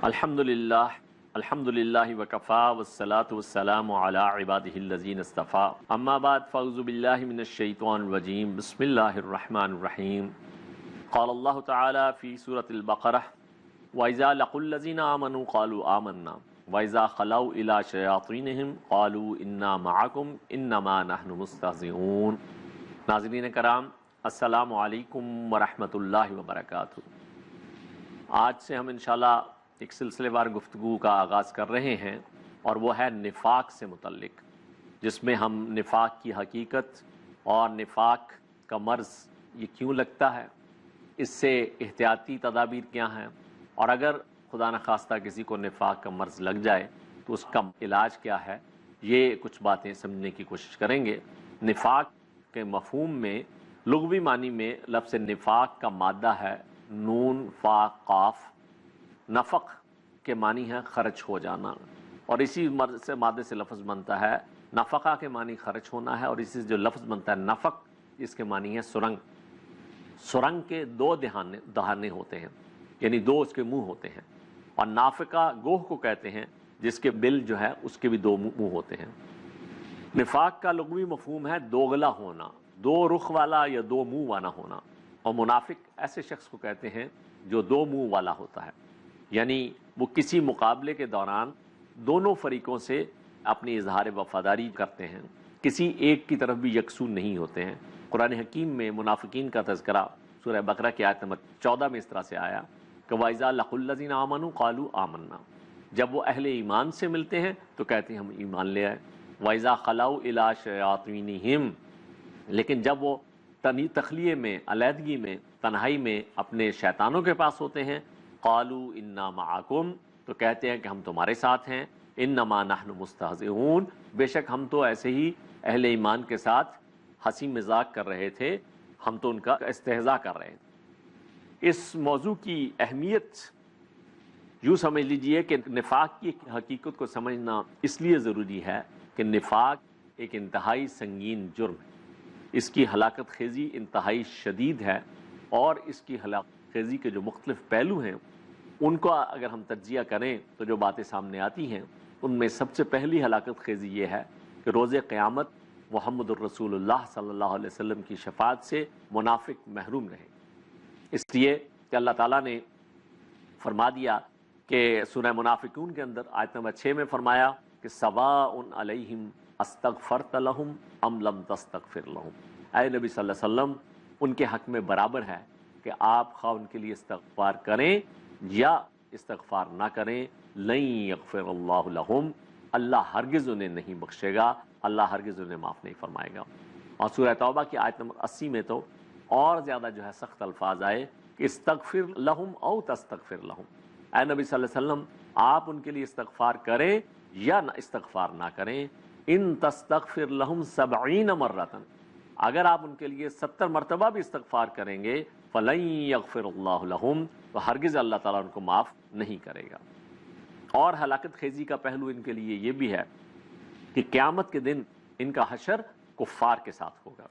الحمدللہ وکفا والصلاة والسلام علی عبادہ الذین اصطفیٰ اما بعد فاعوذ باللہ من الشیطان الرجیم بسم اللہ الرحمن الرحیم قال اللہ تعالی فی سورة البقرہ وَإِذَا لَقُوا الَّذِينَ آمَنُوا قَالُوا آمَنَّا وَإِذَا خَلَوْا إِلَىٰ شَيَاطِينِهِمْ قَالُوا إِنَّا مَعَكُمْ إِنَّمَا نَحْنُ مُسْتَهْزِئُونَ۔ ناظرین کرام، السلام علیکم ورحمۃ اللہ وبرکاتہ۔ آج سے ہم انشاءاللہ ایک سلسلے وار گفتگو کا آغاز کر رہے ہیں، اور وہ ہے نفاق سے متعلق، جس میں ہم نفاق کی حقیقت اور نفاق کا مرض یہ کیوں لگتا ہے، اس سے احتیاطی تدابیر کیا ہیں، اور اگر خدا نخواستہ کسی کو نفاق کا مرض لگ جائے تو اس کا علاج کیا ہے، یہ کچھ باتیں سمجھنے کی کوشش کریں گے۔ نفاق کے مفہوم میں لغوی معنی میں لفظ نفاق کا مادہ ہے نون فا قاف۔ نفق کے معنی ہے خرچ ہو جانا، اور اسی مادے سے لفظ بنتا ہے نفقہ کے معنی خرچ ہونا ہے، اور اسی سے جو لفظ بنتا ہے نفق، اس کے معنی ہے سرنگ۔ سرنگ کے دو دہانے ہوتے ہیں، یعنی دو اس کے منہ ہوتے ہیں، اور نافقہ گوہ کو کہتے ہیں جس کے بل جو ہے اس کے بھی دو منہ ہوتے ہیں۔ نفاق کا لغوی مفہوم ہے دوغلا ہونا، دو رخ والا یا دو منہ والا ہونا، اور منافق ایسے شخص کو کہتے ہیں جو دو منہ والا ہوتا ہے، یعنی وہ کسی مقابلے کے دوران دونوں فریقوں سے اپنی اظہار وفاداری کرتے ہیں، کسی ایک کی طرف بھی یکسو نہیں ہوتے ہیں۔ قرآن حکیم میں منافقین کا تذکرہ سورہ بقرہ کی آیت نمبر 14 میں اس طرح سے آیا کہ وَإِذَا لَقُوا الَّذِينَ آمَنُوا قَالُوا آمَنَّا، جب وہ اہل ایمان سے ملتے ہیں تو کہتے ہیں ہم ایمان لے آئے۔ وَإِذَا خَلَوْا إِلَىٰ شَيَاطِينِهِمْ، لیکن جب وہ تخلیے میں، علیحدگی میں، تنہائی میں اپنے شیطانوں کے پاس ہوتے ہیں، قالوا انا معکم، تو کہتے ہیں کہ ہم تمہارے ساتھ ہیں، انما نحن مستہزئون، بے شک ہم تو ایسے ہی اہل ایمان کے ساتھ ہنسی مذاق کر رہے تھے، ہم تو ان کا استہزاء کر رہے تھے۔ اس موضوع کی اہمیت یوں سمجھ لیجئے کہ نفاق کی حقیقت کو سمجھنا اس لیے ضروری ہے کہ نفاق ایک انتہائی سنگین جرم ہے، اس کی ہلاکت خیزی انتہائی شدید ہے، اور اس کی ہلاکت خیزی کے جو مختلف پہلو ہیں ان کو اگر ہم تجزیہ کریں تو جو باتیں سامنے آتی ہیں ان میں سب سے پہلی ہلاکت خیزی یہ ہے کہ روز قیامت محمد الرسول اللہ صلی اللہ علیہ وسلم کی شفاعت سے منافق محروم رہے، اس لیے کہ اللہ تعالیٰ نے فرما دیا کہ سورہ منافقون کے اندر آیت نمبر 6 میں فرمایا کہ سواء علیہم استغفرت لہم ام لم تستغفر لہم، اے نبی صلی اللہ علیہ وسلم ان کے حق میں برابر ہے کہ آپ خواہ ان کے لیے استغفار کریں یا استغفار نہ کریں، لن یغفر اللہ لہم، اللہ ہرگز انہیں نہیں بخشے گا، اللہ ہرگز انہیں معاف نہیں فرمائے گا۔ اور سورہ توبہ کی آیت نمبر 80 میں تو اور زیادہ جو ہے سخت الفاظ آئے کہ استغفر لہم او تستغفر لہم، اے نبی صلی اللہ علیہ وسلم آپ ان کے لیے استغفار کریں یا استغفار نہ کریں، ان تستغفر لہم 70 مرۃ، اگر آپ ان کے لیے 70 مرتبہ بھی استغفار کریں گے فلن یغفر اللہ لہم، تو ہرگز اللہ تعالیٰ ان کو معاف نہیں کرے گا۔ اور ہلاکت خیزی کا پہلو ان کے لیے یہ بھی ہے کہ قیامت کے دن ان کا حشر کفار کے ساتھ ہوگا۔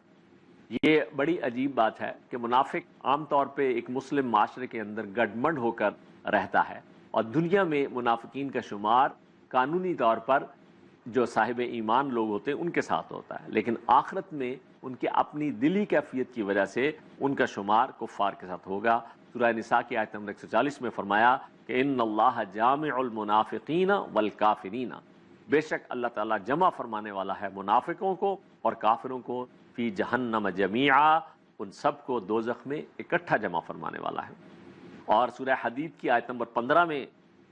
یہ بڑی عجیب بات ہے کہ منافق عام طور پہ ایک مسلم معاشرے کے اندر گڈمنڈ ہو کر رہتا ہے، اور دنیا میں منافقین کا شمار قانونی طور پر جو صاحب ایمان لوگ ہوتے ہیں ان کے ساتھ ہوتا ہے، لیکن آخرت میں ان کی اپنی دلی کیفیت کی وجہ سے ان کا شمار کفار کے ساتھ ہوگا۔ سورہ نساء کی آیت نمبر 140 میں فرمایا کہ ان اللہ جامع المنافقین والکافرین، بے شک اللہ تعالیٰ جمع فرمانے والا ہے منافقوں کو اور کافروں کو فی جہنم جمیعا، ان سب کو دوزخ میں اکٹھا جمع فرمانے والا ہے۔ اور سورہ حدید کی آیت نمبر 15 میں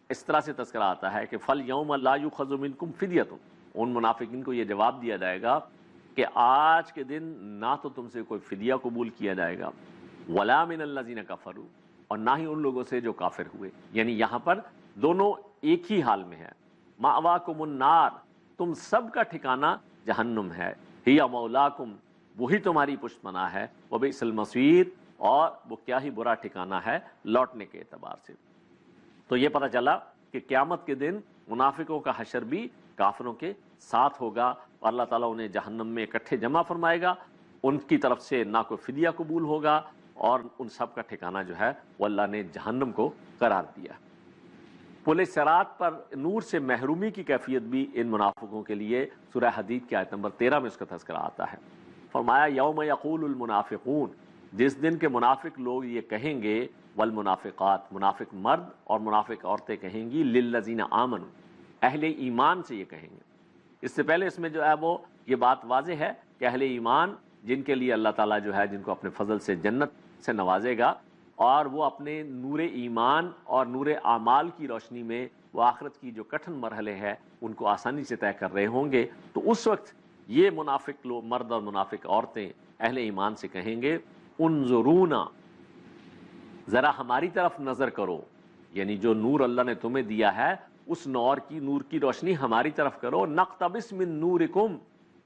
اس طرح سے تذکرہ آتا ہے کہ فَالْيَوْمَ لَا يُؤْخَذُ مِنْكُمْ فِدْيَةٌ، ان منافقین کو یہ جواب دیا جائے گا کہ آج کے دن نہ تو تم سے کوئی فدیہ قبول کیا جائے گا، وَلَا مِنَ الَّذِينَ كَفَرُوا، اور نہ ہی ان لوگوں سے جو کافر ہوئے، یعنی یہاں پر دونوں ایک ہی حال میں ہے۔ مَأْوَاكُمُ النَّارُ، تم سب کا ٹھکانہ جہنم ہے، ہِیَ مَوْلَاكُمْ، وہی تمہاری پشت پناہ ہے، وَبِئْسَ الْمَصِيرُ، اور وہ کیا ہی برا ٹھکانہ ہے لوٹنے کے اعتبار سے۔ تو یہ پتہ چلا کہ قیامت کے دن منافقوں کا حشر بھی کافروں کے ساتھ ہوگا، اور اللہ تعالیٰ انہیں جہنم میں اکٹھے جمع فرمائے گا، ان کی طرف سے نہ کوئی فدیہ قبول ہوگا، اور ان سب کا ٹھکانہ جو ہے وہ اللہ نے جہنم کو قرار دیا۔ پل صراط پر نور سے محرومی کی کیفیت بھی ان منافقوں کے لیے سورہ حدید کی آیت نمبر 13 میں اس کا تذکرہ آتا ہے۔ فرمایا یوم یقول المنافقون، جس دن کے منافق لوگ یہ کہیں گے، والمنافقات، منافق مرد اور منافق عورتیں کہیں گی، للذین آمنوا، اہل ایمان سے یہ کہیں گے۔ اس سے پہلے اس میں جو ہے وہ یہ بات واضح ہے کہ اہل ایمان جن کے لیے اللہ تعالیٰ جو ہے جن کو اپنے فضل سے جنت سے نوازے گا، اور وہ اپنے نور ایمان اور نور اعمال کی روشنی میں وہ آخرت کی جو کٹھن مرحلے ہیں ان کو آسانی سے طے کر رہے ہوں گے، تو اس وقت یہ منافق لوگ مرد اور منافق عورتیں اہل ایمان سے کہیں گے، انظرونا، ذرا ہماری طرف نظر کرو، یعنی جو نور اللہ نے تمہیں دیا ہے اس نور کی روشنی ہماری طرف کرو، نقتبس من نورکم،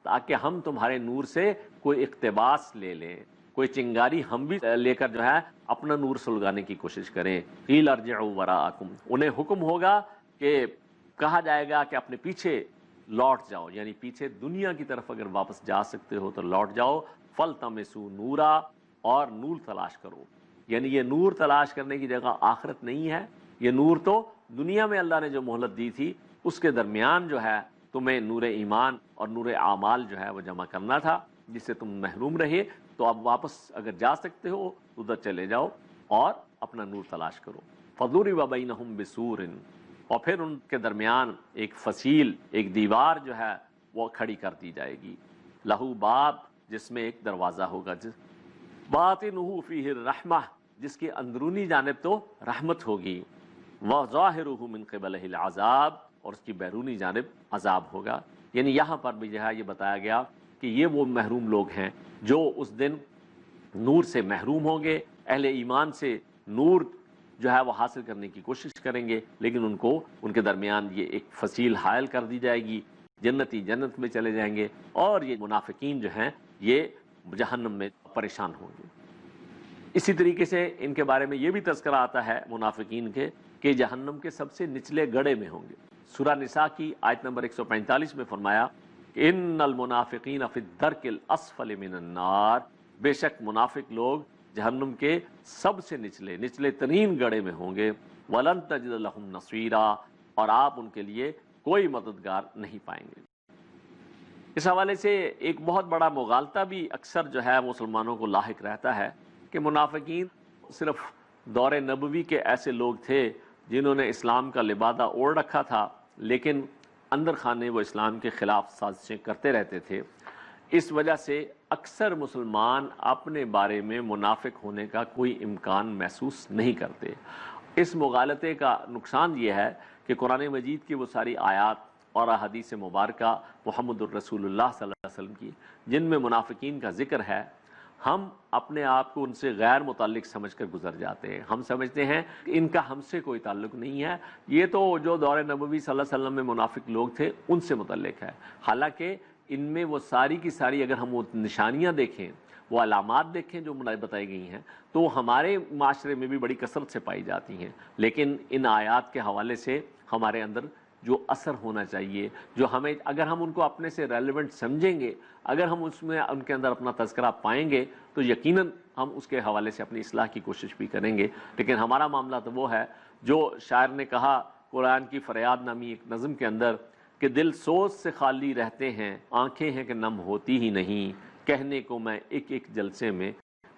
تاکہ ہم تمہارے نور سے کوئی اقتباس لے لیں، کوئی چنگاری ہم بھی لے کر جو ہے اپنا نور سلگانے کی کوشش کریں۔ قیل ارجعوا وراءکم، انہیں حکم ہوگا کہ کہا جائے گا کہ اپنے پیچھے لوٹ جاؤ، یعنی پیچھے دنیا کی طرف اگر واپس جا سکتے ہو تو لوٹ جاؤ، فلتمسوا نورا، اور نور تلاش کرو، یعنی یہ نور تلاش کرنے کی جگہ آخرت نہیں ہے، یہ نور تو دنیا میں اللہ نے جو مہلت دی تھی اس کے درمیان جو ہے تمہیں نور ایمان اور نور اعمال جو ہے وہ جمع کرنا تھا، جس سے تم محروم رہے، تو اب واپس اگر جا سکتے ہو ادھر چلے جاؤ اور اپنا نور تلاش کرو۔ فضرب بینہم بسور، اور پھر ان کے درمیان ایک فصیل، ایک دیوار جو ہے وہ کھڑی کر دی جائے گی، لہو باب، جس میں ایک دروازہ ہوگا، باطنہ فیہ الرحمہ، جس کی اندرونی جانب تو رحمت ہوگی، وظاہرہ من قبلہ العذاب، اور اس کی بیرونی جانب عذاب ہوگا۔ یعنی یہاں پر بھی جو ہے یہ بتایا گیا کہ یہ وہ محروم لوگ ہیں جو اس دن نور سے محروم ہوں گے، اہل ایمان سے نور جو ہے وہ حاصل کرنے کی کوشش کریں گے، لیکن ان کو ان کے درمیان یہ ایک فصیل حائل کر دی جائے گی، جنتی جنت میں چلے جائیں گے، اور یہ منافقین جو ہیں یہ جہنم میں پریشان ہوں گے۔ اسی طریقے سے ان کے بارے میں یہ بھی تذکرہ آتا ہے منافقین کے کہ جہنم کے سب سے نچلے گڑھے میں ہوں گے۔ سورہ نساء کی آیت نمبر 145 میں فرمایا کہ ان المنافقین فی الدرک الاسفل من النار، بے شک منافق لوگ جہنم کے سب سے نچلے ترین گڑھے میں ہوں گے، ولن تجد لہم نصیرا، اور آپ ان کے لیے کوئی مددگار نہیں پائیں گے۔ اس حوالے سے ایک بہت بڑا مغالطہ بھی اکثر جو ہے مسلمانوں کو لاحق رہتا ہے کہ منافقین صرف دور نبوی کے ایسے لوگ تھے جنہوں نے اسلام کا لبادہ اوڑھ رکھا تھا، لیکن اندر خانے وہ اسلام کے خلاف سازشیں کرتے رہتے تھے۔ اس وجہ سے اکثر مسلمان اپنے بارے میں منافق ہونے کا کوئی امکان محسوس نہیں کرتے۔ اس مغالطے کا نقصان یہ ہے کہ قرآن مجید کی وہ ساری آیات اور احادیث مبارکہ محمد الرسول اللہ صلی اللہ علیہ وسلم کی جن میں منافقین کا ذکر ہے، ہم اپنے آپ کو ان سے غیر متعلق سمجھ کر گزر جاتے ہیں۔ ہم سمجھتے ہیں کہ ان کا ہم سے کوئی تعلق نہیں ہے، یہ تو جو دور نبوی صلی اللہ علیہ وسلم میں منافق لوگ تھے ان سے متعلق ہے، حالانکہ ان میں وہ ساری کی ساری اگر ہم وہ نشانیاں دیکھیں، وہ علامات دیکھیں جو بتائی گئی ہیں، تو وہ ہمارے معاشرے میں بھی بڑی کثرت سے پائی جاتی ہیں، لیکن ان آیات کے حوالے سے ہمارے اندر جو اثر ہونا چاہیے، جو ہمیں اگر ہم ان کو اپنے سے ریلیونٹ سمجھیں گے، اگر ہم اس میں ان کے اندر اپنا تذکرہ پائیں گے تو یقیناً ہم اس کے حوالے سے اپنی اصلاح کی کوشش بھی کریں گے۔ لیکن ہمارا معاملہ تو وہ ہے جو شاعر نے کہا قرآن کی فریاد نامی ایک نظم کے اندر کہ دل سوز سے خالی رہتے ہیں، آنکھیں ہیں کہ نم ہوتی ہی نہیں، کہنے کو میں ایک ایک جلسے میں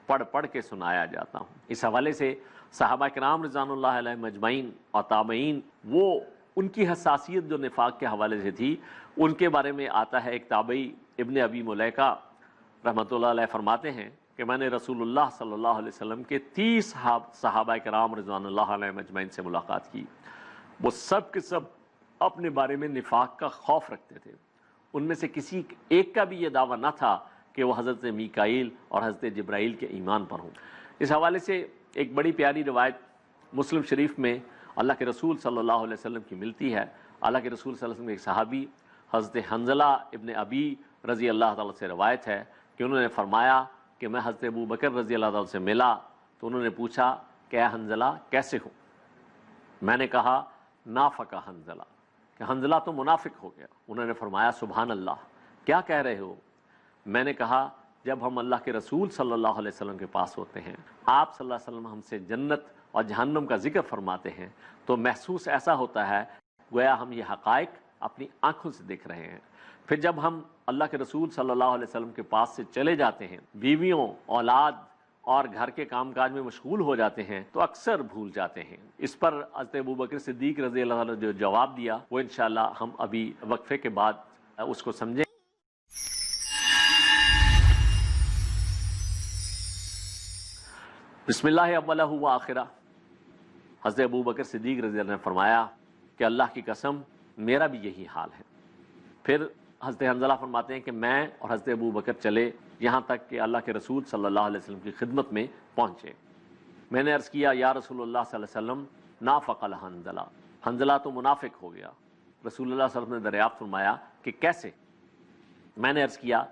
پڑھ پڑھ کے سنایا جاتا ہوں۔ اس حوالے سے صحابہ کرام رضوان اللہ علیہم اجمعین اور تابعین، وہ ان کی حساسیت جو نفاق کے حوالے سے تھی، ان کے بارے میں آتا ہے۔ ایک تابعی ابن ابی ملیکہ رحمۃ اللہ علیہ فرماتے ہیں کہ میں نے رسول اللہ صلی اللہ علیہ وسلم کے 30 صحابہ کرام رضوان اللہ علیہم اجمعین سے ملاقات کی، وہ سب کے سب اپنے بارے میں نفاق کا خوف رکھتے تھے، ان میں سے کسی ایک کا بھی یہ دعویٰ نہ تھا کہ وہ حضرت میکائیل اور حضرت جبرائیل کے ایمان پر ہوں۔ اس حوالے سے ایک بڑی پیاری روایت مسلم شریف میں اللہ کے رسول صلی اللہ علیہ وسلم کی ملتی ہے۔ اللہ کے رسول صلی اللہ علیہ وسلم کے ایک صحابی حضرت حنظلہ ابن ابی رضی اللہ تعالیٰ سے روایت ہے کہ انہوں نے فرمایا کہ میں حضرت ابو بکر رضی اللہ تعالیٰ سے ملا تو انہوں نے پوچھا کہ اے حنظلہ کیسے ہو؟ میں نے کہا نافق حنظلہ، کہ حنظلہ تو منافق ہو گیا۔ انہوں نے فرمایا سبحان اللہ، کیا کہہ رہے ہو؟ میں نے کہا جب ہم اللہ کے رسول صلی اللہ علیہ وسلم کے پاس ہوتے ہیں، آپ صلی اللہ علیہ وسلم ہم سے جنت اور جہنم کا ذکر فرماتے ہیں تو محسوس ایسا ہوتا ہے گویا ہم یہ حقائق اپنی آنکھوں سے دیکھ رہے ہیں۔ پھر جب ہم اللہ کے رسول صلی اللہ علیہ وسلم کے پاس سے چلے جاتے ہیں، بیویوں، اولاد اور گھر کے کام کاج میں مشغول ہو جاتے ہیں تو اکثر بھول جاتے ہیں۔ اس پر حضرت ابوبکر صدیق رضی اللہ عنہ نے جو جواب دیا وہ انشاءاللہ ہم ابھی وقفے کے بعد اس کو سمجھیں۔ بسم اللہ اولہ و آخرہ۔ حضرت ابوبکر صدیق رضی اللہ عنہ نے فرمایا کہ اللہ کی قسم میرا بھی یہی حال ہے۔ پھر حضرت حنظلہ فرماتے ہیں کہ میں اور حضرت ابوبکر چلے یہاں تک کہ اللہ کے رسول صلی اللہ علیہ وسلم کی خدمت میں پہنچے۔ میں نے عرض کیا یا رسول اللہ صلی اللہ علیہ وسلم نافق الحنظلہ، حنظلہ تو منافق ہو گیا۔ رسول اللہ صلی اللہ علیہ وسلم نے دریافت فرمایا کہ کیسے؟ میں نے عرض کیا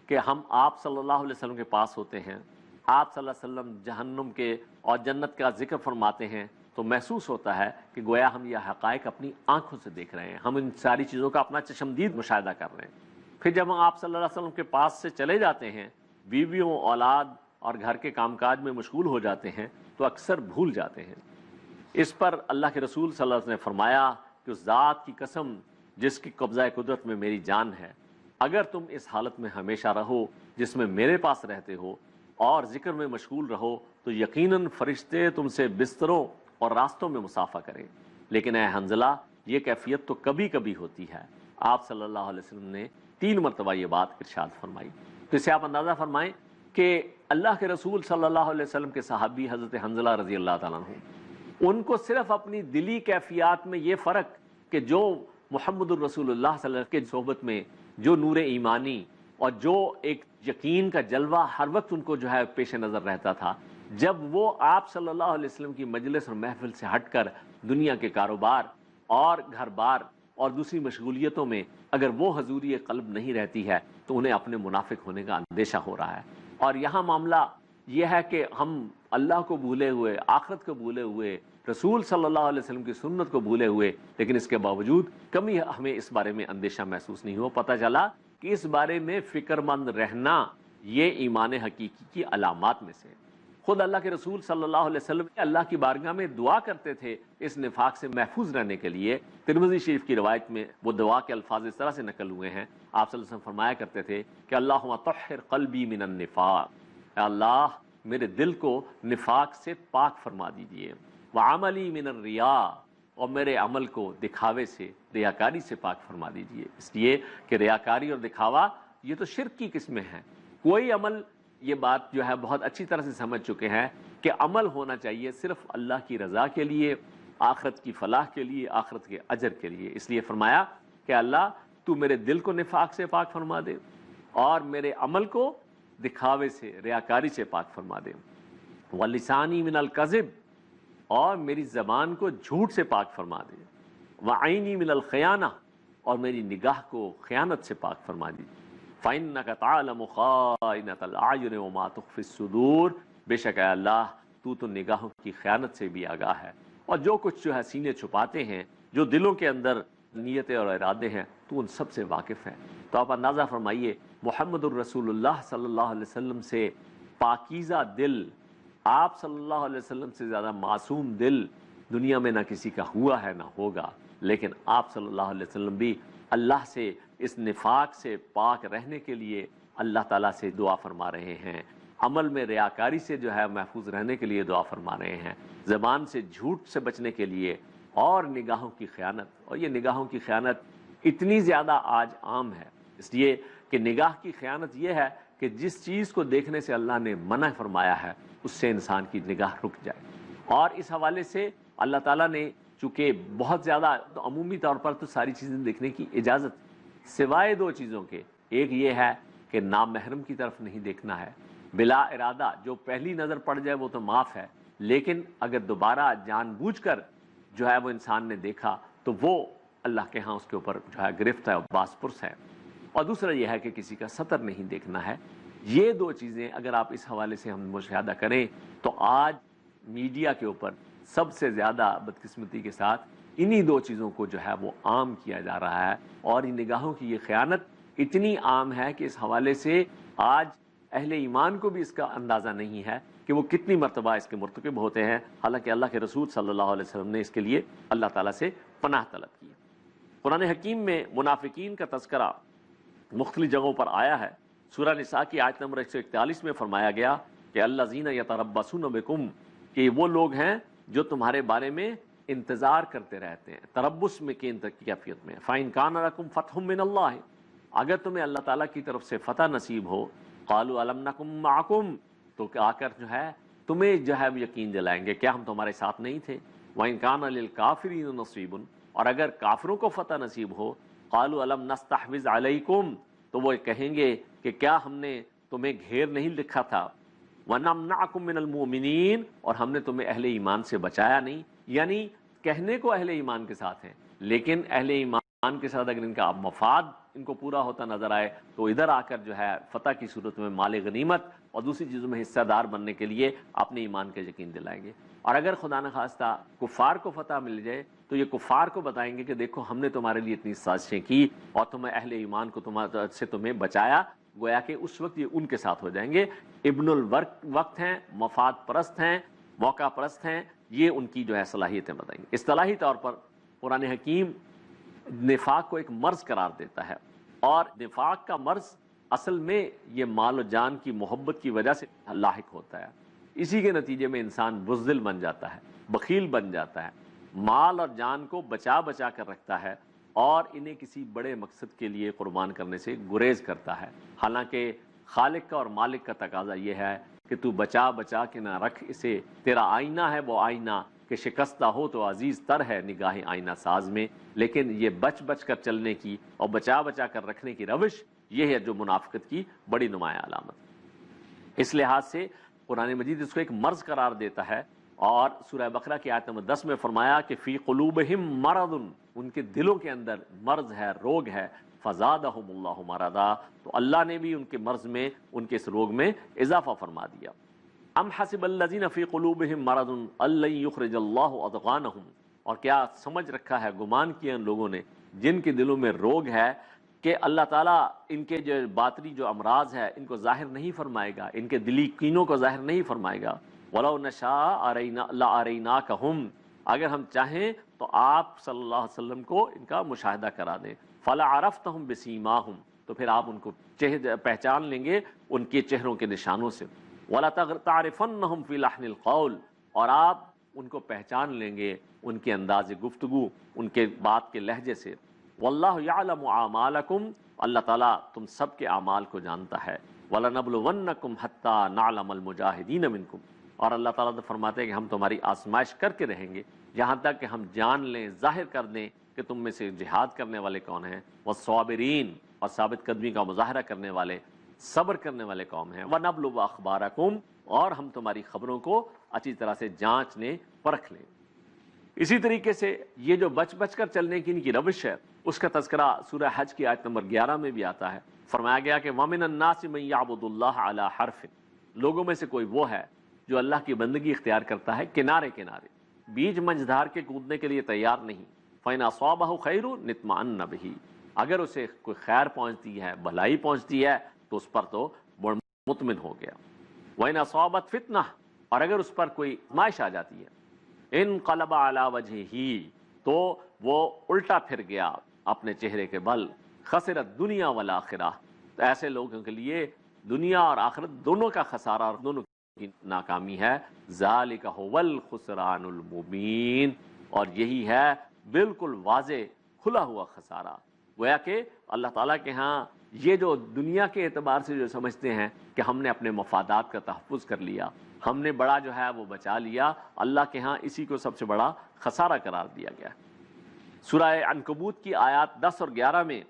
کہ ہم آپ صلی اللہ علیہ وسلم کے پاس ہوتے ہیں، آپ صلی اللہ علیہ وسلم جہنم کے اور جنت کا ذکر فرماتے ہیں تو محسوس ہوتا ہے کہ گویا ہم یہ حقائق اپنی آنکھوں سے دیکھ رہے ہیں، ہم ان ساری چیزوں کا اپنا چشمدید مشاہدہ کر رہے ہیں۔ پھر جب ہم آپ صلی اللہ علیہ وسلم کے پاس سے چلے جاتے ہیں، بیویوں، اولاد اور گھر کے کام کاج میں مشغول ہو جاتے ہیں تو اکثر بھول جاتے ہیں۔ اس پر اللہ کے رسول صلی اللہ علیہ وسلم نے فرمایا کہ اس ذات کی قسم جس کی قبضہ قدرت میں میری جان ہے، اگر تم اس حالت میں ہمیشہ رہو جس میں میرے پاس رہتے ہو اور ذکر میں مشغول رہو تو یقیناً فرشتے تم سے بستروں اور راستوں میں مسافہ کریں، لیکن اے حنظلہ یہ کیفیت تو کبھی کبھی ہوتی ہے۔ آپ صلی اللہ علیہ وسلم نے 3 مرتبہ یہ بات ارشاد فرمائی۔ تو اسے آپ اندازہ فرمائیں کہ اللہ کے رسول صلی اللہ علیہ وسلم کے صحابی حضرت حنظلہ رضی اللہ تعالیٰ عنہ، ان کو صرف اپنی دلی کیفیات میں یہ فرق کہ جو محمد الرسول اللہ صلی اللہ علیہ وسلم کی صحبت میں جو نور ایمانی اور جو ایک یقین کا جلوہ ہر وقت ان کو جو ہے پیش نظر رہتا تھا، جب وہ آپ صلی اللہ علیہ وسلم کی مجلس اور محفل سے ہٹ کر دنیا کے کاروبار اور گھر بار اور دوسری مشغولیتوں میں اگر وہ حضوری قلب نہیں رہتی ہے تو انہیں اپنے منافق ہونے کا اندیشہ ہو رہا ہے۔ اور یہاں معاملہ یہ ہے کہ ہم اللہ کو بھولے ہوئے، آخرت کو بھولے ہوئے، رسول صلی اللہ علیہ وسلم کی سنت کو بھولے ہوئے، لیکن اس کے باوجود کمی ہمیں اس بارے میں اندیشہ محسوس نہیں ہوا۔ پتہ چلا کہ اس بارے میں فکر مند رہنا یہ ایمان حقیقی کی علامات میں سے۔ خود اللہ کے رسول صلی اللہ علیہ وسلم اللہ کی بارگاہ میں دعا کرتے تھے اس نفاق سے محفوظ رہنے کے لیے۔ ترمذی شریف کی روایت میں وہ دعا کے الفاظ اس طرح سے نقل ہوئے ہیں، آپ صلی اللہ علیہ وسلم فرمایا کرتے تھے کہ اللہم طہر قلبی من النفاق، اے اللہ میرے دل کو نفاق سے پاک فرما دیجئے، وعملی من الریا، اور میرے عمل کو دکھاوے سے، ریاکاری سے پاک فرما دیجئے۔ اس لیے کہ ریاکاری اور دکھاوا یہ تو شرک کی قسمیں ہیں۔ کوئی عمل، یہ بات جو ہے بہت اچھی طرح سے سمجھ چکے ہیں کہ عمل ہونا چاہیے صرف اللہ کی رضا کے لیے، آخرت کی فلاح کے لیے، آخرت کے اجر کے لیے۔ اس لیے فرمایا کہ اللہ تو میرے دل کو نفاق سے پاک فرما دے اور میرے عمل کو دکھاوے سے، ریاکاری سے پاک فرما دے، وَلِسَانِي مِنَ الْكَذِبِ، اور میری زبان کو جھوٹ سے پاک فرما دے، وَعَيْنِي مِنَ الْخِيَانَةِ، اور میری نگاہ کو خیانت سے پاک فرما دی، فَإِنَّكَ تَعْلَمُ خَائِنَةَ الْأَعْيُنِ وَمَا تُخْفِي الصُّدُورُ، بے شک اے اللہ تو نگاہوں کی خیانت سے بھی آگاہ ہے، اور جو کچھ جو ہے سینے چھپاتے ہیں، جو دلوں کے اندر نیتیں اور ارادے ہیں تو ان سب سے واقف ہے۔ تو آپ اندازہ فرمائیے محمد الرسول اللہ صلی اللہ علیہ وسلم سے پاکیزہ دل، آپ صلی اللہ علیہ وسلم سے زیادہ معصوم دل دنیا میں نہ کسی کا ہوا ہے نہ ہوگا، لیکن آپ صلی اللہ علیہ وسلم بھی اللہ سے اس نفاق سے پاک رہنے کے لیے اللہ تعالیٰ سے دعا فرما رہے ہیں، عمل میں ریاکاری سے جو ہے محفوظ رہنے کے لیے دعا فرما رہے ہیں، زبان سے جھوٹ سے بچنے کے لیے، اور نگاہوں کی خیانت۔ اور یہ نگاہوں کی خیانت اتنی زیادہ آج عام ہے، اس لیے کہ نگاہ کی خیانت یہ ہے کہ جس چیز کو دیکھنے سے اللہ نے منع فرمایا ہے اس سے انسان کی نگاہ رک جائے۔ اور اس حوالے سے اللہ تعالیٰ نے چونکہ بہت زیادہ عمومی طور پر تو ساری چیزیں دیکھنے کی اجازت سوائے 2 چیزوں کے، ایک یہ ہے کہ نامحرم کی طرف نہیں دیکھنا ہے، بلا ارادہ جو پہلی نظر پڑ جائے وہ تو معاف ہے، لیکن اگر دوبارہ جان بوجھ کر جو ہے وہ انسان نے دیکھا تو وہ اللہ کے ہاں اس کے اوپر جو ہے گرفت ہے اور باس پرس ہے۔ اور دوسرا یہ ہے کہ کسی کا سطر نہیں دیکھنا ہے۔ یہ 2 چیزیں اگر آپ اس حوالے سے ہم مشاہدہ کریں تو آج میڈیا کے اوپر سب سے زیادہ بدقسمتی کے ساتھ انہی 2 چیزوں کو جو ہے وہ عام کیا جا رہا ہے، اور ان نگاہوں کی یہ خیانت اتنی عام ہے کہ اس حوالے سے آج اہل ایمان کو بھی اس کا اندازہ نہیں ہے کہ وہ کتنی مرتبہ اس کے مرتکب ہوتے ہیں، حالانکہ اللہ کے رسول صلی اللہ علیہ وسلم نے اس کے لیے اللہ تعالیٰ سے پناہ طلب کی۔ قرآن حکیم میں منافقین کا تذکرہ مختلف جگہوں پر آیا ہے۔ سورہ نساء کی آیت نمبر 141 میں فرمایا گیا کہ الذین یتربصون بکم، کہ وہ لوگ ہیں جو تمہارے بارے میں انتظار کرتے رہتے ہیں، تربص میں کی کیفیت میں۔ فَإِن كَانَ لَكُمْ فَتْحٌ مِّنَ اللَّهِ، اگر تمہیں اللہ تعالیٰ کی طرف سے فتح نصیب ہو، قالوا الم نکم معکم، تو آ کر جو ہے تمہیں جو ہے یقین دلائیں گے کیا ہم تمہارے ساتھ نہیں تھے۔ وَإِن كَانَ لِلْكَافِرِينَ نَصِيبٌ، اور اگر کافروں کو فتح نصیب ہو، قالوا الم نستحوذ علیکم، تو وہ کہیں گے کہ کیا ہم نے تمہیں گھیر نہیں لکھا تھا، وَنَمْنَعَكُم مِّنَ الْمُؤْمِنِينَ، اور ہم نے تمہیں اہل ایمان سے بچایا نہیں۔ یعنی کہنے کو اہل ایمان کے ساتھ ہیں، لیکن اہل ایمان کے ساتھ اگر ان کا مفاد ان کو پورا ہوتا نظر آئے تو ادھر آ کر جو ہے فتح کی صورت میں مال غنیمت اور دوسری چیزوں میں حصہ دار بننے کے لیے اپنے ایمان کے یقین دلائیں گے۔ اور اگر خدا نخواستہ کفار کو فتح مل جائے تو یہ کفار کو بتائیں گے کہ دیکھو ہم نے تمہارے لیے اتنی سازشیں کی اور تمہیں اہل ایمان کو تمہیں بچایا، گویا کہ اس وقت یہ ان کے ساتھ ہو جائیں گے۔ ابن الوقت ہیں، مفاد پرست ہیں، موقع پرست ہیں، یہ ان کی جو ہے صلاحیتیں بتائیں گے۔ اصطلاحی طور پر قرآن حکیم نفاق کو ایک مرض قرار دیتا ہے، اور نفاق کا مرض اصل میں یہ مال و جان کی محبت کی وجہ سے لاحق ہوتا ہے۔ اسی کے نتیجے میں انسان بزدل بن جاتا ہے، بخیل بن جاتا ہے، مال اور جان کو بچا بچا کر رکھتا ہے اور انہیں کسی بڑے مقصد کے لیے قربان کرنے سے گریز کرتا ہے، حالانکہ خالق کا اور مالک کا تقاضا یہ ہے کہ تو بچا بچا کے نہ رکھ اسے، تیرا آئینہ ہے وہ آئینہ کہ شکستہ ہو تو عزیز تر ہے نگاہ آئینہ ساز میں۔ لیکن یہ بچ بچ کر چلنے کی اور بچا بچا کر رکھنے کی روش، یہ ہے جو منافقت کی بڑی نمایاں علامت۔ اس لحاظ سے قرآن مجید اس کو ایک مرض قرار دیتا ہے، اور سورہ بقرہ کی آیت نمبر 10 میں فرمایا کہ فی قلوبہم مرض، ان کے دلوں کے اندر مرض ہے، روگ ہے، فزادہم اللہ مرضا، تو اللہ نے بھی ان کے مرض میں، ان کے اس روگ میں اضافہ فرما دیا۔ ام حسب الذین فی قلوبہم مرض ان لن یخرج اللہ اضغانہم، اور کیا سمجھ رکھا ہے، گمان کیا ان لوگوں نے جن کے دلوں میں روگ ہے کہ اللہ تعالیٰ ان کے جو باطنی جو امراض ہے ان کو ظاہر نہیں فرمائے گا، ان کے دلی کینوں کو ظاہر نہیں فرمائے گا۔ وَلَوْ نَشَاءَ لَأَرَيْنَاكَهُمْ، اگر ہم چاہیں تو آپ صلی اللہ علیہ وسلم کو ان کا مشاہدہ کرا دیں۔ فَلَعَرَفْتَهُمْ بِسِيمَاهُمْ، تو پھر آپ ان کو پہچان لیں گے ان کے چہروں کے نشانوں سے۔ وَلَتَعْرِفَنَّهُمْ فِي لَحْنِ الْقَوْلِ، اور آپ ان کو پہچان لیں گے ان کے انداز گفتگو، ان کے بات کے لہجے سے۔ واللہ یعلم اعمالکم، اللہ تعالیٰ تم سب کے اعمال کو جانتا ہے۔ وَلَنَبْلُوَنَّكُمْ حَتَّى نَعْلَمَ الْمُجَاهِدِينَ مِنْكُمْ، اور اللہ تعالیٰ تو فرماتے ہیں کہ ہم تمہاری آزمائش کر کے رہیں گے یہاں تک کہ ہم جان لیں، ظاہر کر دیں کہ تم میں سے جہاد کرنے والے کون ہیں، والصابرین، اور ثابت قدمی کا مظاہرہ کرنے والے، صبر کرنے والے قوم ہیں، وَنَبْلُوَ أَخْبَارَكُمْ، اور ہم تمہاری خبروں کو اچھی طرح سے جانچ لیں، پرکھ لیں۔ اسی طریقے سے یہ جو بچ بچ کر چلنے کی ان کی روش ہے، اس کا تذکرہ سورہ حج کی آیت نمبر 11 میں بھی آتا ہے۔ فرمایا گیا کہ وَمِنَ النَّاسِ مَن يَعْبُدُ اللَّهَ عَلَى حَرْفٍ، لوگوں میں سے کوئی وہ ہے جو اللہ کی بندگی اختیار کرتا ہے کنارے کنارے، بیچ منجھ دھار کے کودنے کے لیے تیار نہیں۔ فَإِنْ أَصَابَهُ خَيْرٌ اطْمَأَنَّ بِهِ، اگر اسے کوئی خیر پہنچتی ہے، بھلائی پہنچتی ہے تو اس پر تو مطمئن ہو گیا۔ وَإِنْ أَصَابَتْ فِتْنَةٌ، اور اگر اس پر کوئی آزمائش آ جاتی ہے، انقلب علی وجہہ، تو وہ الٹا پھر گیا اپنے چہرے کے بل، خسرت دنیا والآخرہ، تو ایسے لوگوں کے لیے دنیا اور آخرت دونوں کا خسارہ اور دونوں کی ناکامی ہے۔ ذالک هو الخسران المبین، اور یہی ہے بالکل واضح کھلا ہوا خسارہ۔ گویا کہ اللہ تعالیٰ کے ہاں یہ جو دنیا کے اعتبار سے جو سمجھتے ہیں کہ ہم نے اپنے مفادات کا تحفظ کر لیا، ہم نے بڑا جو ہے وہ بچا لیا، اللہ کے ہاں اسی کو سب سے بڑا خسارہ قرار دیا گیا۔ سورہ عنکبوت کی آیات 10 اور 11 میں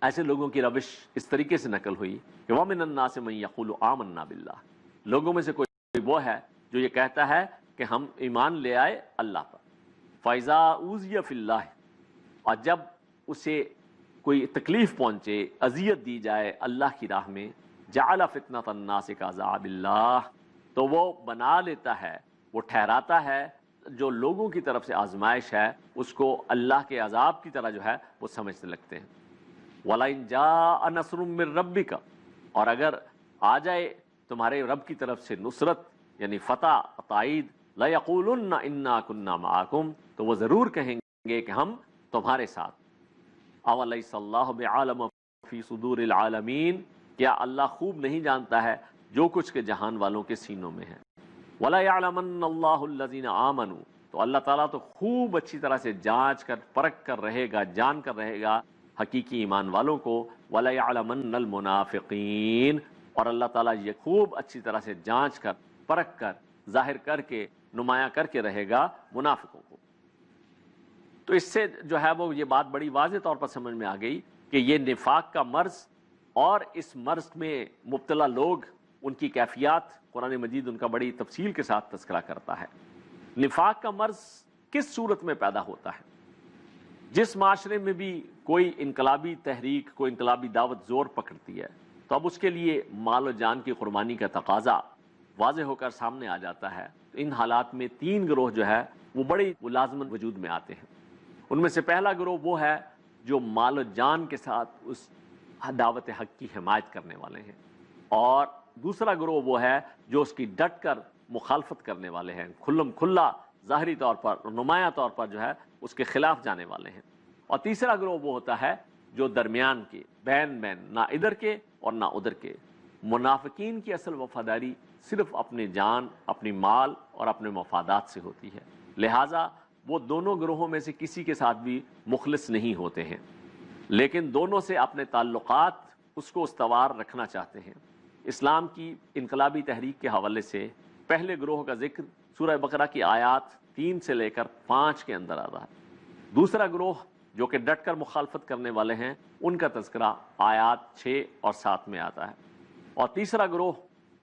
ایسے لوگوں کی روش اس طریقے سے نقل ہوئی کہ وَمِنَ النَّاسِ مَن يَقُولُ آمَنَّا بِاللَّهِ، لوگوں میں سے کوئی وہ ہے جو یہ کہتا ہے کہ ہم ایمان لے آئے اللہ پر۔ فَإِذَا أُوذِيَ فِي اللَّهِ، اور جب اسے کوئی تکلیف پہنچے، اذیت دی جائے اللہ کی راہ میں، جعل فتنۃ الناس کعذاب اللہ، تو وہ بنا لیتا ہے، وہ ٹھہراتا ہے جو لوگوں کی طرف سے آزمائش ہے اس کو اللہ کے عذاب کی طرح جو ہے وہ سمجھنے لگتے ہیں۔ وَلَئِن جَاءَ نَصْرٌ مِّن رَّبِّكَ، اور اگر آ جائے تمہارے رب کی طرف سے نصرت، یعنی فتح تائید، لَيَقُولُنَّ إِنَّا كُنَّا مَعَكُمْ، تو وہ ضرور کہیں گے کہ ہم تمہارے ساتھ. أَوَلَيْسَ اللَّهُ بِعَالِمٍ فِي صُدُورِ الْعَالَمِينَ، کیا اللہ خوب نہیں جانتا ہے جو کچھ کے جہان والوں کے سینوں میں ہے. وَلَا يَعْلَمَنَّ اللَّهُ الَّذِينَ آمَنُوا، تو اللہ تعالیٰ تو خوب اچھی طرح سے جانچ کر پرکھ کر رہے گا، جان کر رہے گا حقیقی ایمان والوں کو. وَلَا يَعْلَمَنَّ الْمُنَافِقِينَ، اور اللہ تعالیٰ یہ خوب اچھی طرح سے جانچ کر پرکھ کر ظاہر کر کے نمایاں کر کے رہے گا منافقوں کو. تو اس سے جو ہے وہ یہ بات بڑی واضح طور پر سمجھ میں آ گئی کہ یہ نفاق کا مرض اور اس مرض میں مبتلا لوگ، ان کی کیفیات قرآن مجید ان کا بڑی تفصیل کے ساتھ تذکرہ کرتا ہے. نفاق کا مرض کس صورت میں پیدا ہوتا ہے؟ جس معاشرے میں بھی کوئی انقلابی تحریک، کوئی انقلابی دعوت زور پکڑتی ہے تو اب اس کے لیے مال و جان کی قربانی کا تقاضا واضح ہو کر سامنے آ جاتا ہے. تو ان حالات میں تین گروہ جو ہے وہ بڑی ملازمت وجود میں آتے ہیں. ان میں سے پہلا گروہ وہ ہے جو مال و جان کے ساتھ اس دعوت حق کی حمایت کرنے والے ہیں، اور دوسرا گروہ وہ ہے جو اس کی ڈٹ کر مخالفت کرنے والے ہیں، کھلم کھلا ظاہری طور پر نمایاں طور پر جو ہے اس کے خلاف جانے والے ہیں. اور تیسرا گروہ وہ ہوتا ہے جو درمیان کے، بین نہ ادھر کے اور نہ ادھر کے. منافقین کی اصل وفاداری صرف اپنے جان، اپنی مال اور اپنے مفادات سے ہوتی ہے، لہٰذا وہ دونوں گروہوں میں سے کسی کے ساتھ بھی مخلص نہیں ہوتے ہیں، لیکن دونوں سے اپنے تعلقات اس کو استوار رکھنا چاہتے ہیں. اسلام کی انقلابی تحریک کے حوالے سے پہلے گروہ کا ذکر سورہ بقرہ کی آیات 3 سے لے کر 5 کے اندر آتا ہے. دوسرا گروہ جو کہ ڈٹ کر مخالفت کرنے والے ہیں، ان کا تذکرہ آیات 6 اور 7 میں آتا ہے. اور تیسرا گروہ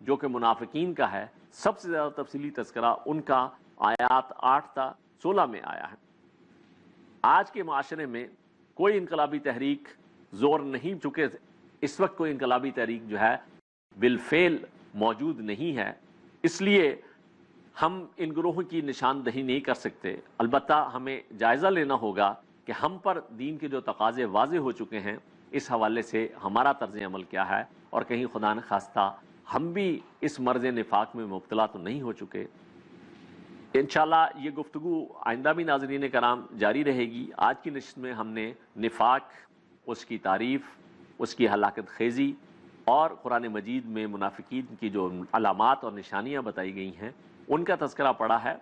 جو کہ منافقین کا ہے، سب سے زیادہ تفصیلی تذکرہ ان کا آیات 8 تا 16 میں آیا ہے. آج کے معاشرے میں کوئی انقلابی تحریک زور نہیں، چونکہ اس وقت کوئی انقلابی تحریک جو ہے بالفعل موجود نہیں ہے، اس لیے ہم ان گروہوں کی نشاندہی نہیں کر سکتے. البتہ ہمیں جائزہ لینا ہوگا کہ ہم پر دین کے جو تقاضے واضح ہو چکے ہیں، اس حوالے سے ہمارا طرز عمل کیا ہے، اور کہیں خدا نخواستہ ہم بھی اس مرض نفاق میں مبتلا تو نہیں ہو چکے. انشاءاللہ یہ گفتگو آئندہ بھی ناظرین کرام جاری رہے گی. آج کی نشست میں ہم نے نفاق، اس کی تعریف، اس کی ہلاکت خیزی اور قرآن مجید میں منافقین کی جو علامات اور نشانیاں بتائی گئی ہیں ان کا تذکرہ پڑھا ہے.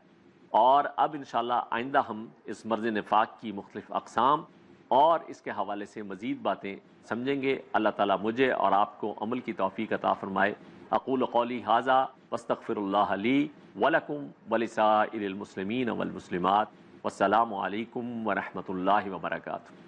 اور اب انشاءاللہ آئندہ ہم اس مرض نفاق کی مختلف اقسام اور اس کے حوالے سے مزید باتیں سمجھیں گے. اللہ تعالیٰ مجھے اور آپ کو عمل کی توفیق عطا فرمائے. اقول قولی ھذا واستغفر اللہ لی ولکم ولسائر المسلمین والمسلمات، والسلام علیکم ورحمۃ اللہ وبرکاتہ.